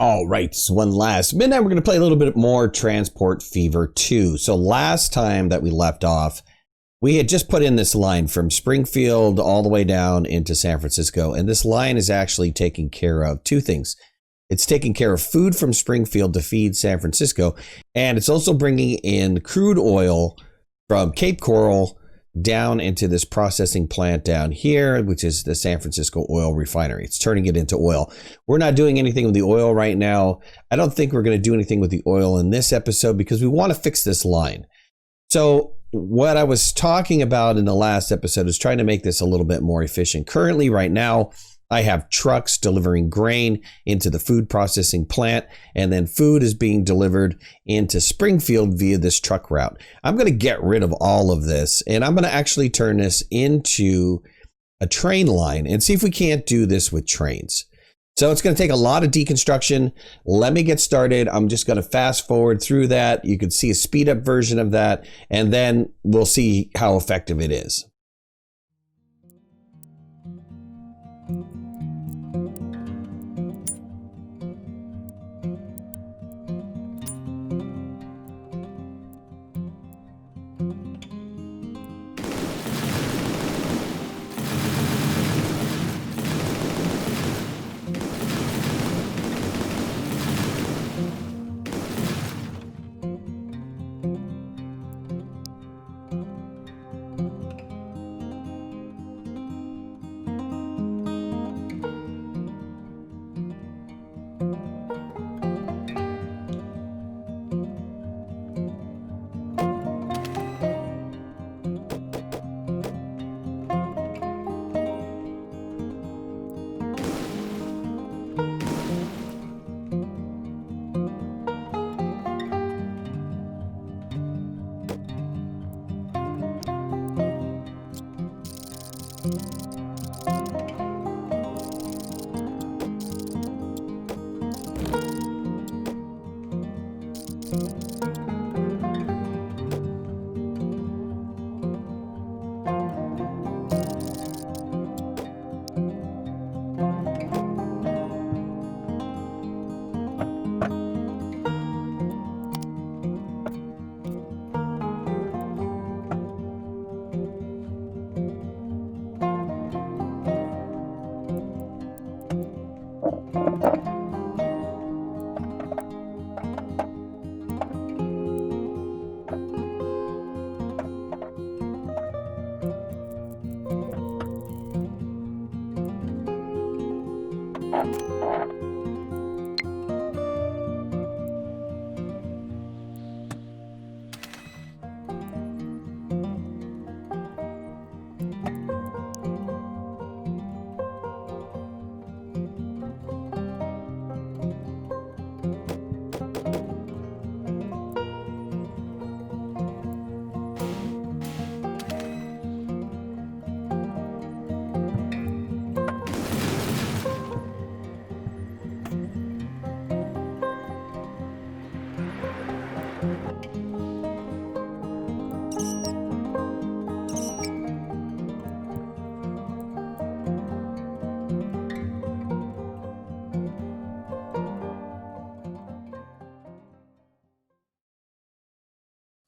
All right, it's one last midnight. We're going to play a little bit more Transport Fever 2. So last time that we left off, we had just put in this line from Springfield all the way down into San Francisco. And this line is actually taking care of two things. It's taking care of food from Springfield to feed San Francisco. And it's also bringing in crude oil from Cape Coral down into this processing plant down here, which is the San Francisco oil refinery. It's turning it into oil. We're not doing anything with the oil right now. I don't think we're going to do anything with the oil in this episode because we want to fix this line. So what I was talking about in the last episode is trying to make this a little bit more efficient. Currently, right now, I have trucks delivering grain into the food processing plant, and then food is being delivered into Springfield via this truck route. I'm going to get rid of all of this, and I'm going to actually turn this into a train line and see if we can't do this with trains. So it's going to take a lot of deconstruction. Let me get started. I'm just going to fast forward through that. You can see a speed up version of that, and then we'll see how effective it is.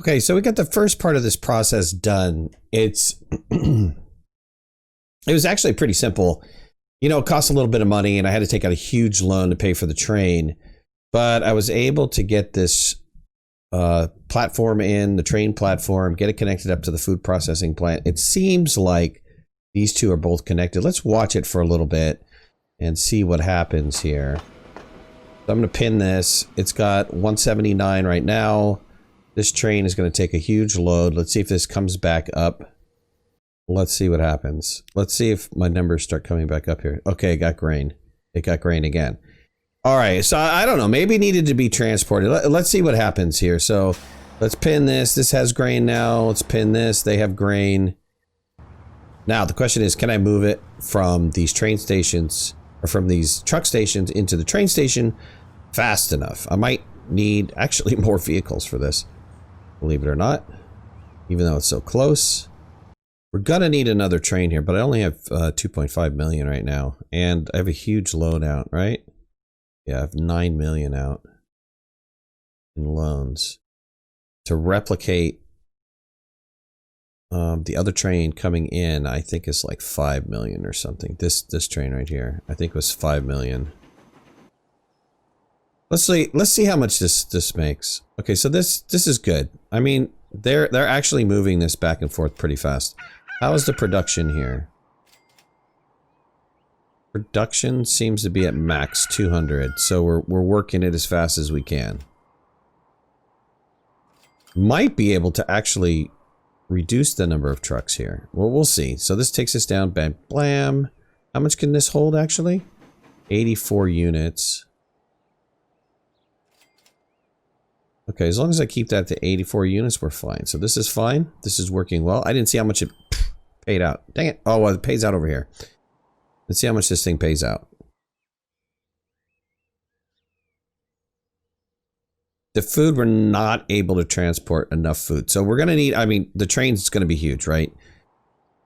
Okay, so we got the first part of this process done. It was actually pretty simple. You know, it cost a little bit of money and I had to take out a huge loan to pay for the train, but I was able to get this platform in, the train platform, get it connected up to the food processing plant. It seems like these two are both connected. Let's watch it for a little bit and see what happens here. So I'm going to pin this. It's got 179 right now. This train is going to take a huge load. Let's see if this comes back up. Let's see what happens. Let's see if my numbers start coming back up here. Okay, it got grain. It got grain again. All right, so I don't know. Maybe it needed to be transported. Let's see what happens here. So let's pin this. This has grain now. Let's pin this. They have grain. Now, the question is, can I move it from these train stations or from these truck stations into the train station fast enough? I might need actually more vehicles for this. Believe it or not, even though it's so close. We're gonna need another train here, but I only have 2.5 million right now, and I have a huge loadout, right? Yeah, I have 9 million out in loans to replicate. The other train coming in, I think, is like 5 million or something. This train right here, I think, was 5 million. Let's see how much this makes. Okay, so this is good. I mean, they're actually moving this back and forth pretty fast. How is the production here? Production seems to be at max 200, so we're working it as fast as we can. Might be able to actually reduce the number of trucks here. Well, we'll see. So this takes us down, bam, blam. How much can this hold, actually? 84 units. Okay, as long as I keep that to 84 units, we're fine. So this is fine. This is working well. I didn't see how much it paid out. Dang it. Oh, well, it pays out over here. Let's see how much this thing pays out. The food, we're not able to transport enough food. So we're going to need, I mean, the train's going to be huge, right?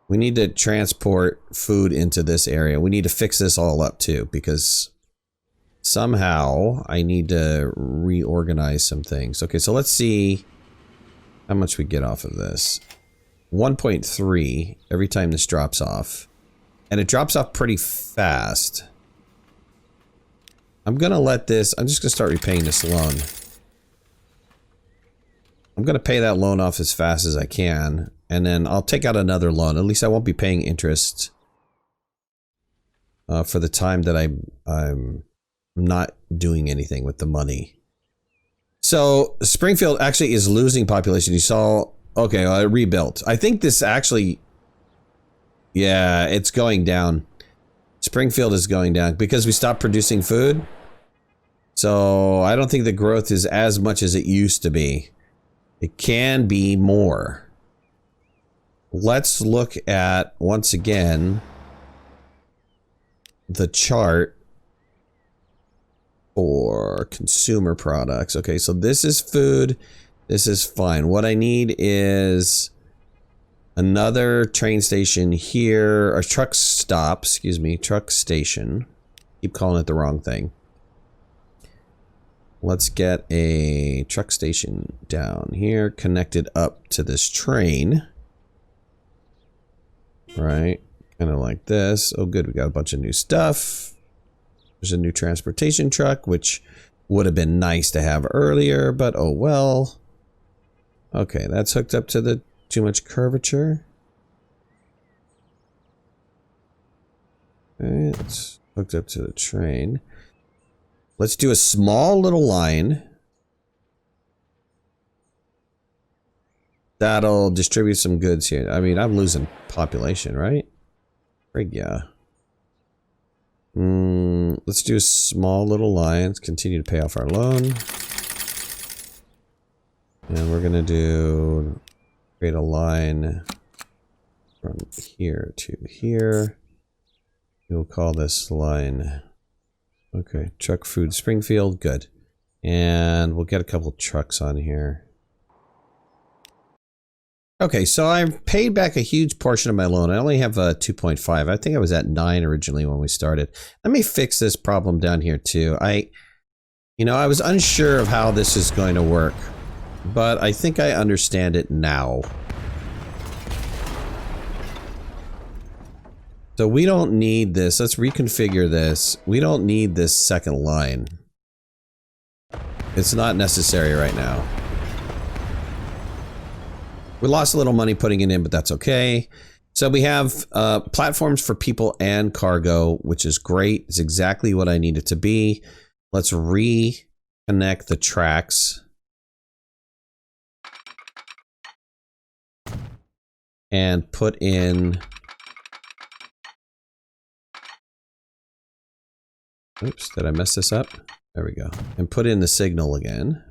We need to transport food into this area. We need to fix this all up too, because somehow I need to reorganize some things. Okay, so let's see how much we get off of this. 1.3 every time this drops off. And it drops off pretty fast. I'm going to let this, I'm just going to start repaying this loan. I'm going to pay that loan off as fast as I can. And then I'll take out another loan. At least I won't be paying interest for the time that I'm not doing anything with the money. So Springfield actually is losing population. You saw, okay, I rebuilt. I think this actually, yeah, it's going down. Springfield is going down because we stopped producing food. So I don't think the growth is as much as it used to be. It can be more. Let's look at, once again, the chart for consumer products. Okay, so this is food. This is fine. What I need is another train station here, or truck stop, excuse me, truck station. Keep calling it the wrong thing. Let's get a truck station down here, connected up to this train. Right, kind of like this. Oh good, we got a bunch of new stuff. There's a new transportation truck, which would have been nice to have earlier, but oh well. Okay, that's hooked up to the too much curvature. Okay, it's hooked up to the train. Let's do a small little line that'll distribute some goods here. I mean, I'm losing population, right? Frig yeah. Let's do a small little line. Let's continue to pay off our loan. And we're gonna create a line from here to here. We'll call this line, okay, truck food Springfield, good. And we'll get a couple trucks on here. Okay, so I've paid back a huge portion of my loan. I only have 2.5. I think I was at 9 originally when we started. Let me fix this problem down here too. I was unsure of how this is going to work, but I think I understand it now. So we don't need this. Let's reconfigure this. We don't need this second line. It's not necessary right now. We lost a little money putting it in, but that's okay. So we have platforms for people and cargo, which is great. It's exactly what I need it to be. Let's reconnect the tracks. And put in... Oops, did I mess this up? There we go. And put in the signal again.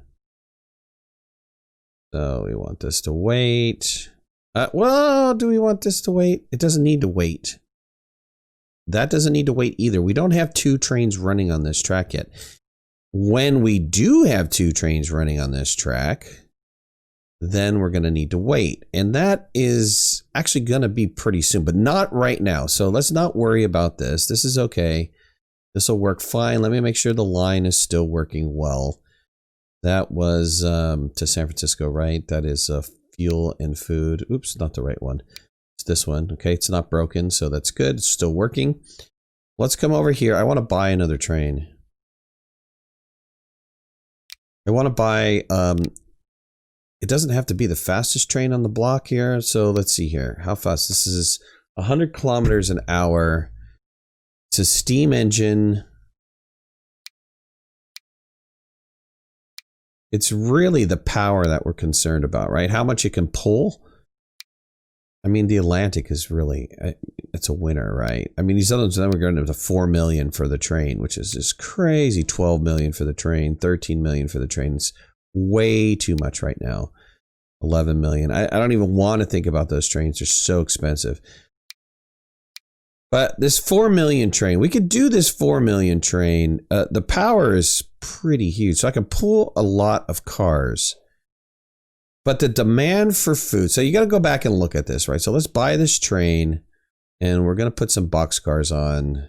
So we want this to wait. Well, do we want this to wait? It doesn't need to wait. That doesn't need to wait either. We don't have 2 trains running on this track yet. When we do have 2 trains running on this track, then we're going to need to wait. And that is actually going to be pretty soon, but not right now. So let's not worry about this. This is okay. This will work fine. Let me make sure the line is still working well. That was to San Francisco, right? That is fuel and food. Oops, not the right one. It's this one. Okay, it's not broken, so that's good. It's still working. Let's come over here. I want to buy another train. I want to buy, it doesn't have to be the fastest train on the block here. So let's see here. How fast? This is 100 kilometers an hour. It's a steam engine. It's really the power that we're concerned about, right? How much it can pull. I mean, the Atlantic is really, it's a winner, right? I mean, these others, then we're going to 4 million for the train, which is just crazy. 12 million for the train, 13 million for the train. It's way too much right now. 11 million. I don't even want to think about those trains. They're so expensive. But this 4 million train, we could do this 4 million train. The power is pretty huge. So I can pull a lot of cars. But the demand for food, so you got to go back and look at this, right? So let's buy this train and we're going to put some boxcars on.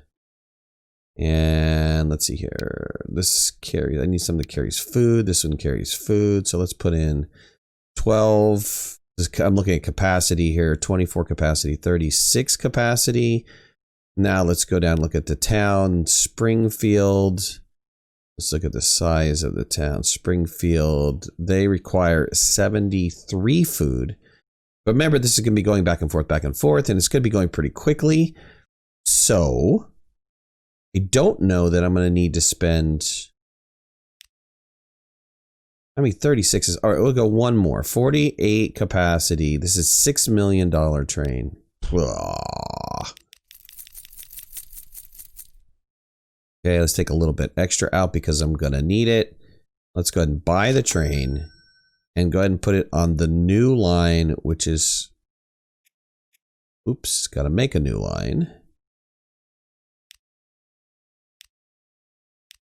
And let's see here. This carries, I need something that carries food. This one carries food. So let's put in 12. I'm looking at capacity here, 24 capacity, 36 capacity. Now let's go down and look at the town, Springfield. Let's look at the size of the town. Springfield, they require 73 food. But remember, this is going to be going back and forth, and it's going to be going pretty quickly. So I don't know that I'm going to need to spend... I mean, 36 is... All right, we'll go one more. 48 capacity. This is $6 million train. Ugh. Okay, let's take a little bit extra out because I'm going to need it. Let's go ahead and buy the train and go ahead and put it on the new line, which is... Oops, got to make a new line.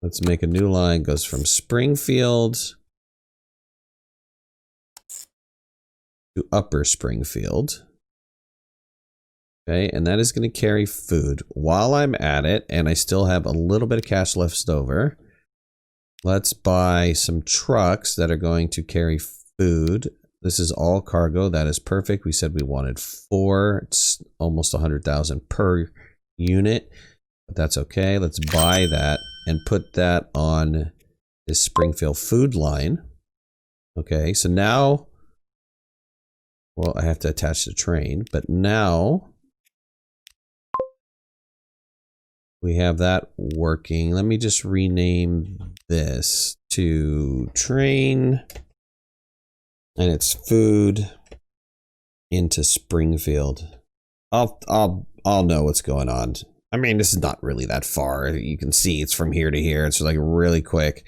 Let's make a new line. Goes from Springfield to Upper Springfield. Okay, and that is going to carry food. While I'm at it, and I still have a little bit of cash left over, let's buy some trucks that are going to carry food. This is all cargo. That is perfect. We said we wanted 4. It's almost 100,000 per unit, but that's okay. Let's buy that and put that on this Springfield food line. Okay, so now, well, I have to attach the train, but now we have that working. Let me just rename this to train, and it's food into Springfield. I'll know what's going on. I mean, this is not really that far. You can see it's from here to here. It's like really quick.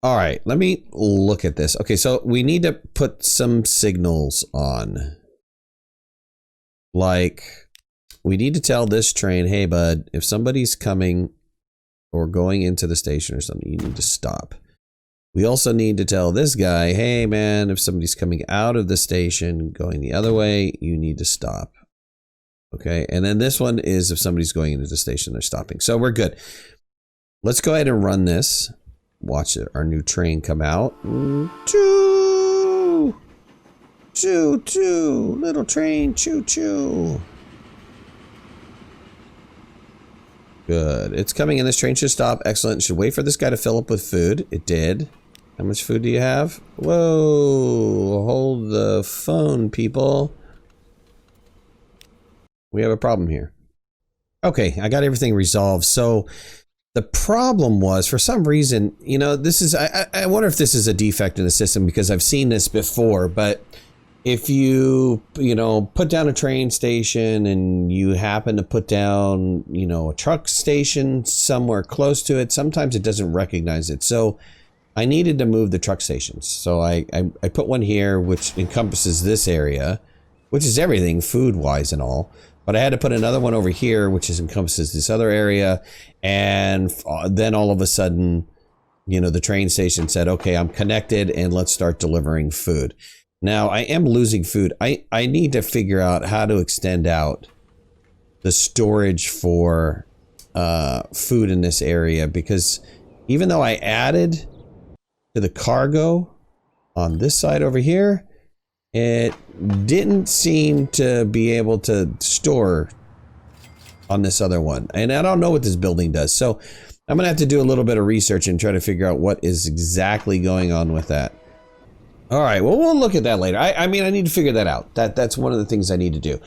All right, let me look at this. Okay, so we need to put some signals on. Like, we need to tell this train, hey, bud, if somebody's coming or going into the station or something, you need to stop. We also need to tell this guy, hey, man, if somebody's coming out of the station going the other way, you need to stop. Okay, and then this one is if somebody's going into the station, they're stopping. So we're good. Let's go ahead and run this. Watch it, our new train come out. Choo! Choo, choo. Little train, choo, choo. Good. It's coming in. This train should stop. Excellent. Should wait for this guy to fill up with food. It did. How much food do you have? Whoa. Hold the phone, people. We have a problem here. Okay, I got everything resolved. So the problem was, for some reason, you know, this is, I wonder if this is a defect in the system because I've seen this before, but if you know, put down a train station and you happen to put down, you know, a truck station somewhere close to it, sometimes it doesn't recognize it. So I needed to move the truck stations. So I put one here, which encompasses this area, which is everything food-wise and all. But I had to put another one over here, which encompasses this other area. And then all of a sudden, you know, the train station said, okay, I'm connected and let's start delivering food. Now, I am losing food. I need to figure out how to extend out the storage for food in this area, because even though I added to the cargo on this side over here, it didn't seem to be able to store on this other one. And I don't know what this building does. So I'm going to have to do a little bit of research and try to figure out what is exactly going on with that. All right, well, we'll look at that later. I mean, I need to figure that out. That's one of the things I need to do.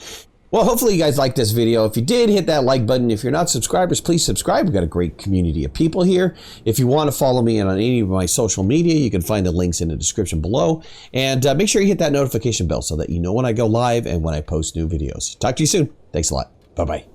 Well, hopefully you guys liked this video. If you did, hit that like button. If you're not subscribers, please subscribe. We've got a great community of people here. If you want to follow me on any of my social media, you can find the links in the description below. And make sure you hit that notification bell so that you know when I go live and when I post new videos. Talk to you soon. Thanks a lot. Bye-bye.